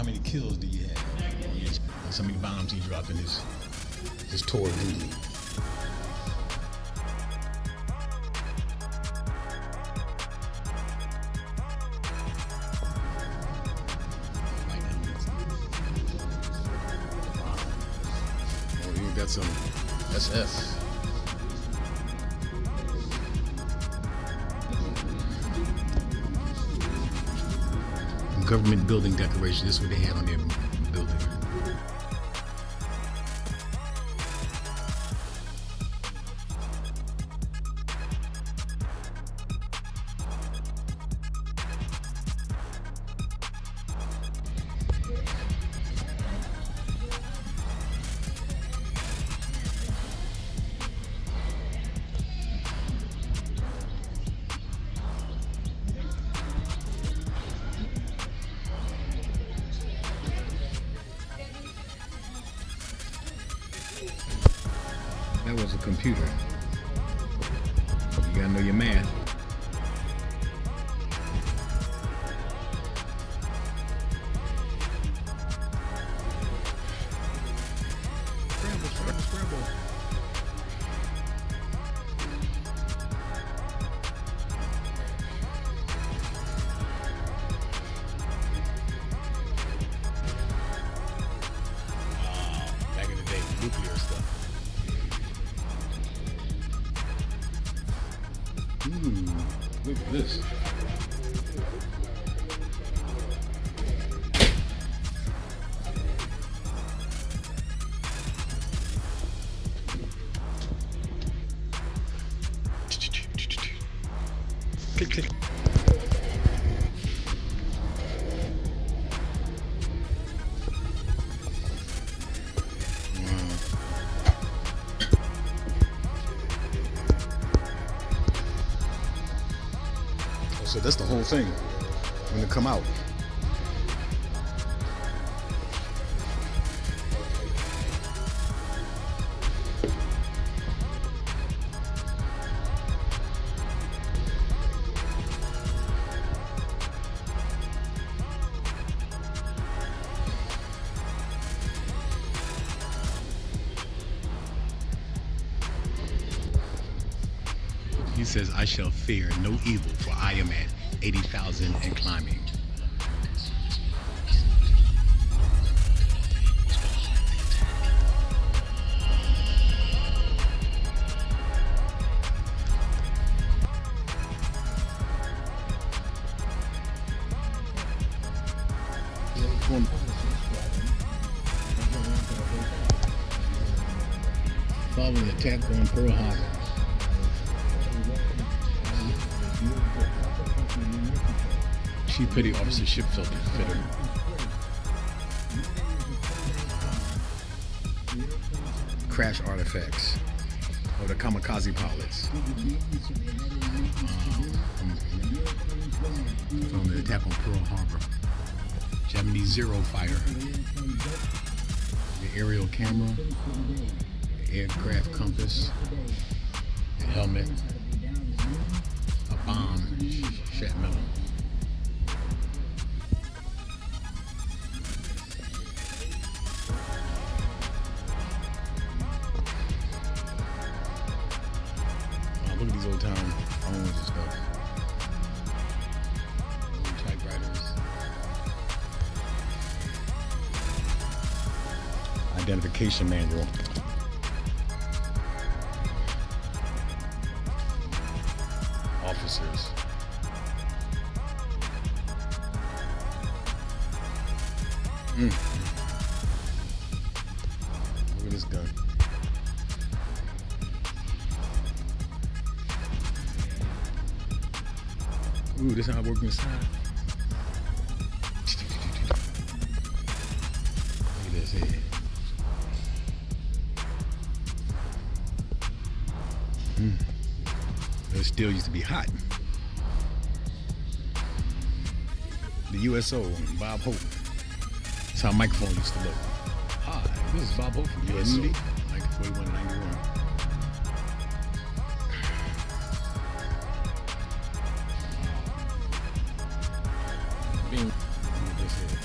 How many kills do you have? How many bombs he dropped in his tour of duty? Oh, you got some SS. Government building decoration. This is what they had on their building. That was a computer. You gotta know your math. Scramble, scramble, scramble. Back in the day, nuclear stuff. Look at this. Click, click. So that's the whole thing when it come out. He says, I shall fear no evil, for I am at 80,000 and climbing. Following the attack on Pearl Harbor. Chief Petty Officer Ship Filter Fitter. Crash artifacts of the kamikaze pilots from the attack on Pearl Harbor. Japanese Zero fighter. The aerial camera. The aircraft compass. The helmet. A bomb. Shrapnel. Look at these old time phones and stuff. Old typewriters. Identification manual. Officers. Look at this gun. Ooh, this is how I work inside. Look at this here. It still used to be hot. The USO, Bob Hope. That's how a microphone used to look. Hi, this is Bob Hope from USO. 1941-91. Being this here,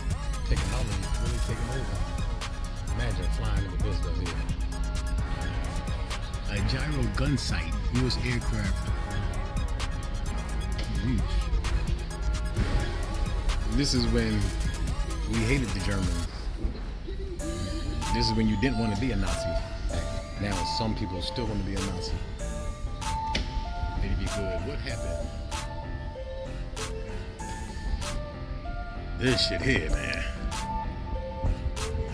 technology. A gyro gun sight. U.S. aircraft. This is when we hated the Germans. This is when you didn't want to be a Nazi. Now some people still want to be a Nazi. It'd be good. What happened? This shit here, man.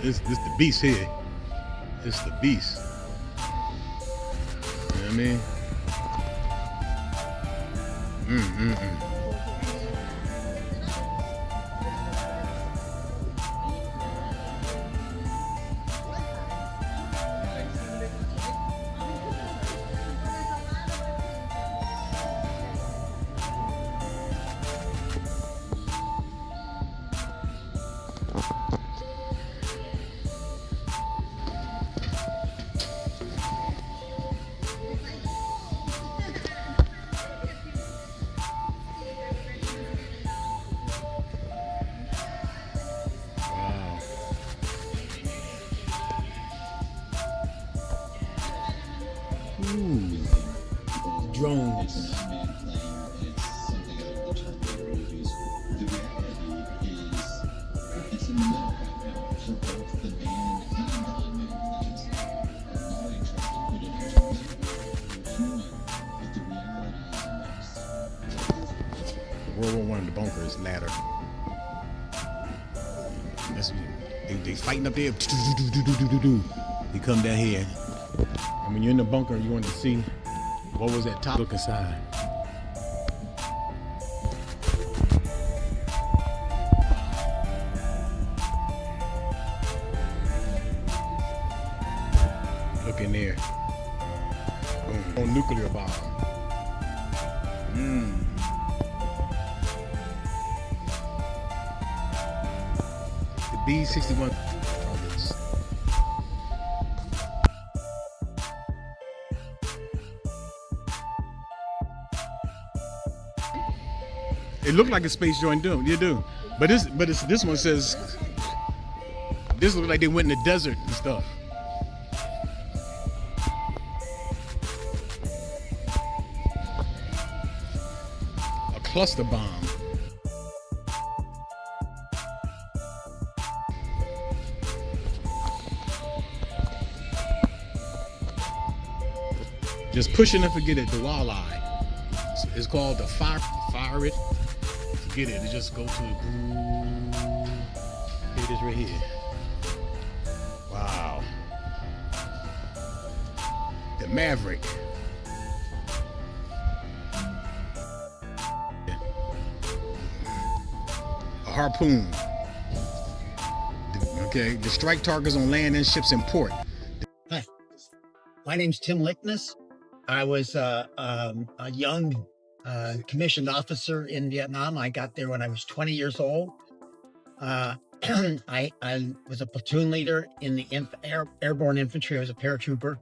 This the beast here. This the beast. You know what I mean? Drones. World War I, the bunkers ladder. They fighting up there. They come down here. And when you're in the bunker, you want to see what was that top. Look inside. Look in there. Boom. On nuclear bomb. The B-61 targets. It looked like a space joint, you do. But this one says this looks like they went in the desert and stuff. A cluster bomb. Just pushing and forget it, the WWII. It's called the fire it. Forget it. It just go to the here it is right here. Wow. The Maverick. A harpoon. Okay. The strike targets on land and ships in port. Hi. My name's Tim Lickness. I was a young commissioned officer in Vietnam. I got there when I was 20 years old. I was a platoon leader in the airborne infantry. I was a paratrooper.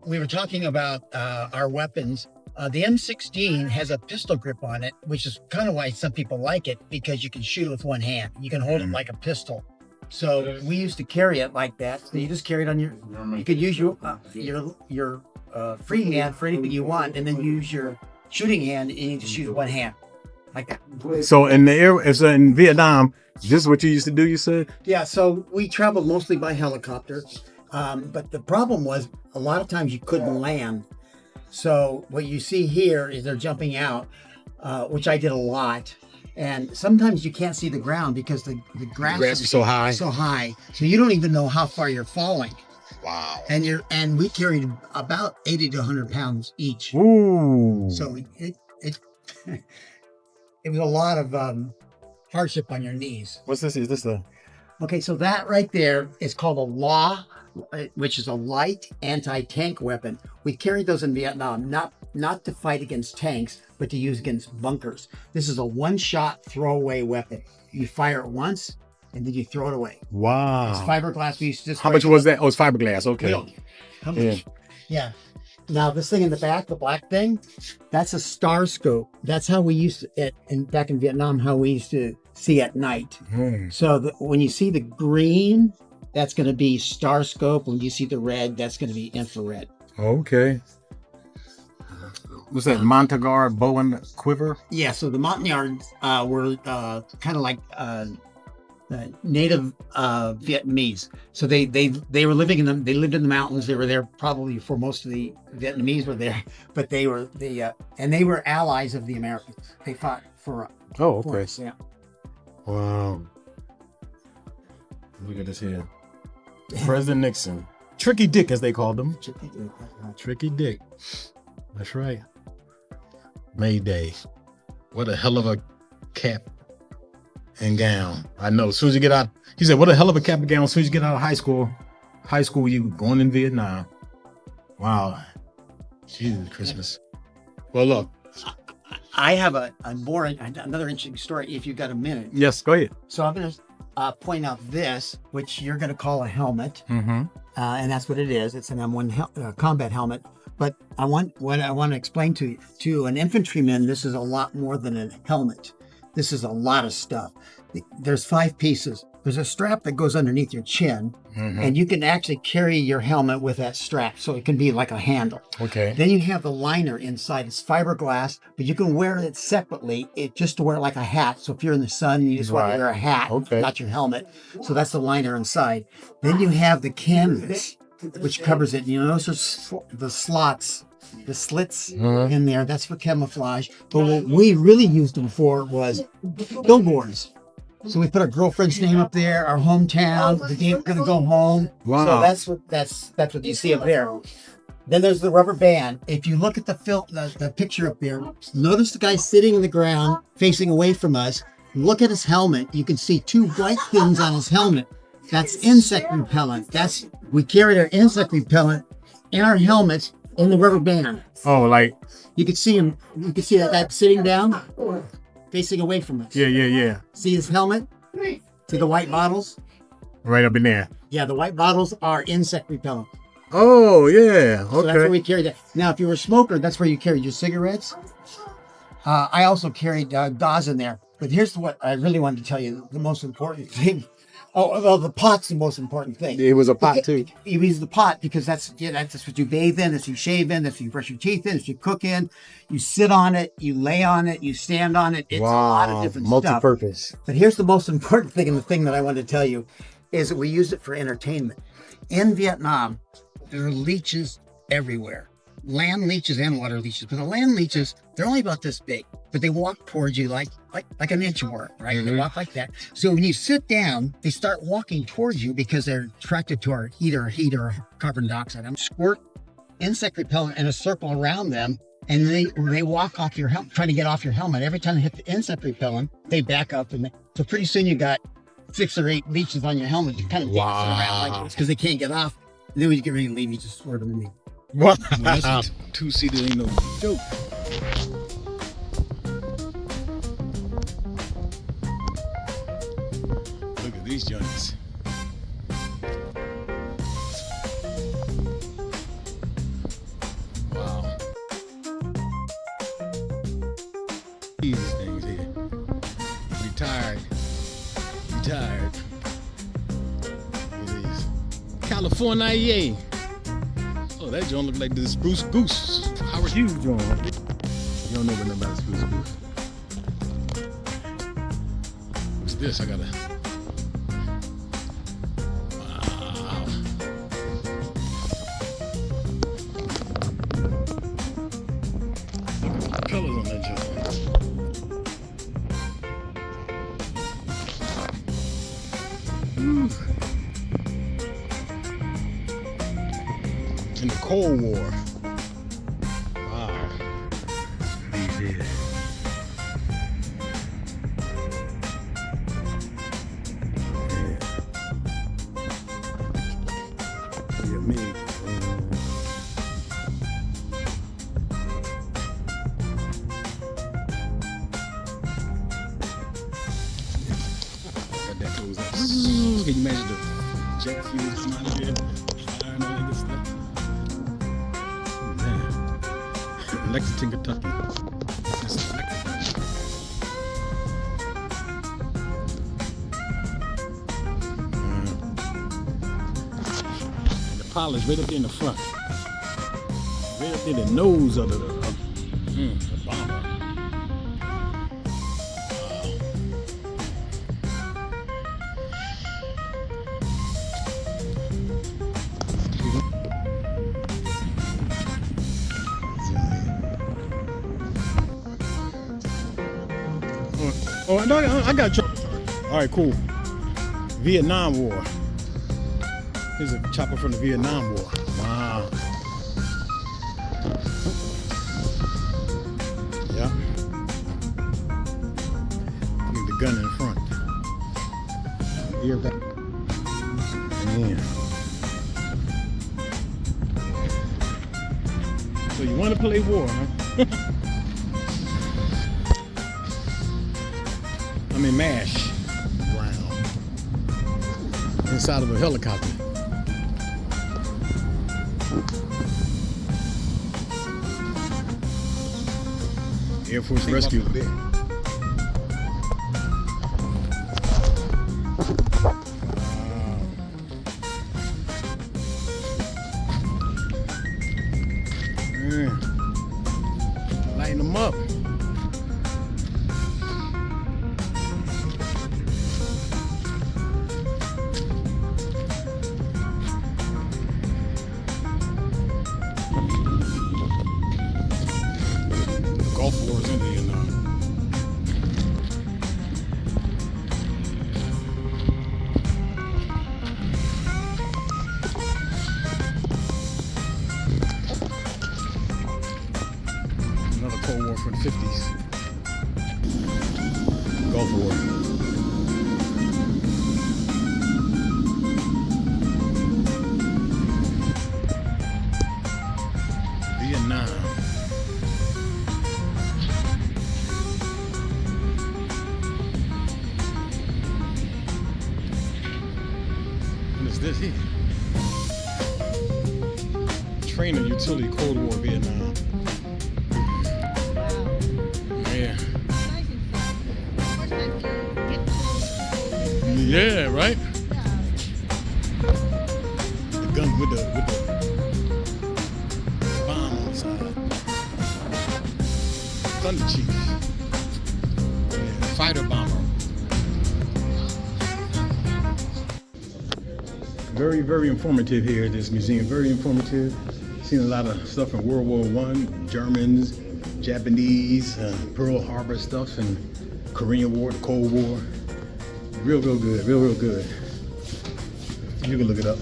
We were talking about our weapons. The M16 has a pistol grip on it, which is kind of why some people like it, because you can shoot it with one hand. You can hold it like a pistol. So we used to carry it like that. So you just carry it on you could use your free hand for anything you want, and then use your shooting hand, and you just use one hand like that. So in in Vietnam, this is what you used to do, you said? Yeah, so we traveled mostly by helicopter, but the problem was a lot of times you couldn't land. So what you see here is they're jumping out, which I did a lot. And sometimes you can't see the ground because the grass is so high. So you don't even know how far you're falling. Wow. And we carried about 80 to 100 pounds each. Ooh. So it was a lot of hardship on your knees. What's this? Is this the? Okay, so that right there is called a LAW, which is a light anti-tank weapon. We carried those in Vietnam, not to fight against tanks, but to use against bunkers. This is a one-shot throwaway weapon. You fire it once, and then you throw it away. Wow. It's fiberglass. We used to just How much was that? Oh, it's fiberglass. Okay. How much? Yeah. Now this thing in the back, the black thing, that's a star scope. That's how we used it back in Vietnam. How we used to see at night. So when you see the green That's going to be star scope. When you see the red, that's going to be infrared. Okay. What's that? Montagnard bow and quiver? Yeah, so the Montagnards were kind of like native Vietnamese. So they were living in they lived in the mountains. They were there probably before most of the Vietnamese were there, but they were and they were allies of the Americans. They fought for for us, yeah. Wow. Look at this here. President Nixon. Tricky Dick, as they called him. Tricky Dick. That's right. May Day. What a hell of a cap and gown. I know. As soon as you get out, he said, what a hell of a cap and gown. As soon as you get out of high school, you going in Vietnam. Wow. Jesus Christmas. Well, look. I have another interesting story if you've got a minute. Yes, go ahead. So I'm going to point out this, which you're going to call a helmet. Mm-hmm. And that's what it is. It's an M1 combat helmet. But I want to explain to an infantryman, this is a lot more than a helmet. This is a lot of stuff. There's 5 pieces. There's a strap that goes underneath your chin, and you can actually carry your helmet with that strap, so it can be like a handle. Okay. Then you have the liner inside. It's fiberglass, but you can wear it separately, just to wear it like a hat. So if you're in the sun and you just want to wear a hat, not your helmet. So that's the liner inside. Then you have the canvas, which covers it. You notice the slots, the slits in there. That's for camouflage. But what we really used them for was billboards. So we put our girlfriend's name up there, our hometown, the day we're gonna go home. Wow. So that's what you see up there. Then there's the rubber band. If you look at the picture up there, notice the guy sitting on the ground facing away from us. Look at his helmet. You can see 2 white things on his helmet. That's insect repellent. We carried our insect repellent in our helmets in the rubber band. Oh, like you can see him. You can see that guy sitting down, facing away from us. Yeah. See his helmet? See the white bottles? Right up in there. Yeah, the white bottles are insect repellent. Oh, yeah. Okay. So that's where we carry that. Now, if you were a smoker, that's where you carried your cigarettes. I also carried gauze in there. But here's what I really wanted to tell you, the most important thing. Oh, well, the pot's the most important thing. It was a pot, too. You use the pot because that's what you bathe in, that's what you shave in, that's what you brush your teeth in, that's what you cook in. You sit on it, you lay on it, you stand on it. It's a lot of different stuff. Multi-purpose. But here's the most important thing, and the thing that I wanted to tell you is that we use it for entertainment. In Vietnam, there are leeches everywhere. Land leeches and water leeches. But the land leeches, they're only about this big, but they walk towards you like an inchworm, right? They walk like that. So when you sit down, they start walking towards you because they're attracted to our heat or carbon dioxide. I'm squirt insect repellent in a circle around them, and they walk off your helmet, trying to get off your helmet. Every time they hit the insect repellent, they back up, and so pretty soon you got 6 or 8 leeches on your helmet. You kind of dancing around like this because they can't get off. And then when you get ready to leave, you just squirt them in me. Wow. Well, that's 2-seater ain't no joke. Look at these joints. Wow. These things here. Retired. Look at these. California. Oh, that joint look like the Spruce Goose. Howard Hughes joint. You don't know nothing about the Spruce Goose. What's this? I gotta. Wow. Look at the colors on that joint. In the Cold War. Wow. These here. Yeah, me. Got that goes up. Can you imagine the jet fuel coming out of there? Fire and all that good stuff. Lexington, Kentucky. This is Lexington. pilots right up there in the front. Right up in the nose of the bomber. Oh, no, I got you. All right, cool. Vietnam War. Here's a chopper from the Vietnam War. Wow. Yeah. Need the gun in front. Ear back. Man. So you want to play war, huh? I mean, MASH ground inside of a helicopter. Air Force Rescue. Lighten them up. Gulf War is in Vietnam. Another Cold War from the 50s. Gulf War. Vietnam. What is this here? Trainer utility Cold War Vietnam. Yeah. Yeah, right? The gun with the bomb on the side. Thunder Chief. Yeah, fighter bomber. Very, very informative here at this museum. Very informative. Seen a lot of stuff from World War I, Germans, Japanese, Pearl Harbor stuff, and Korean War, the Cold War. Real good. Real good. You can look it up.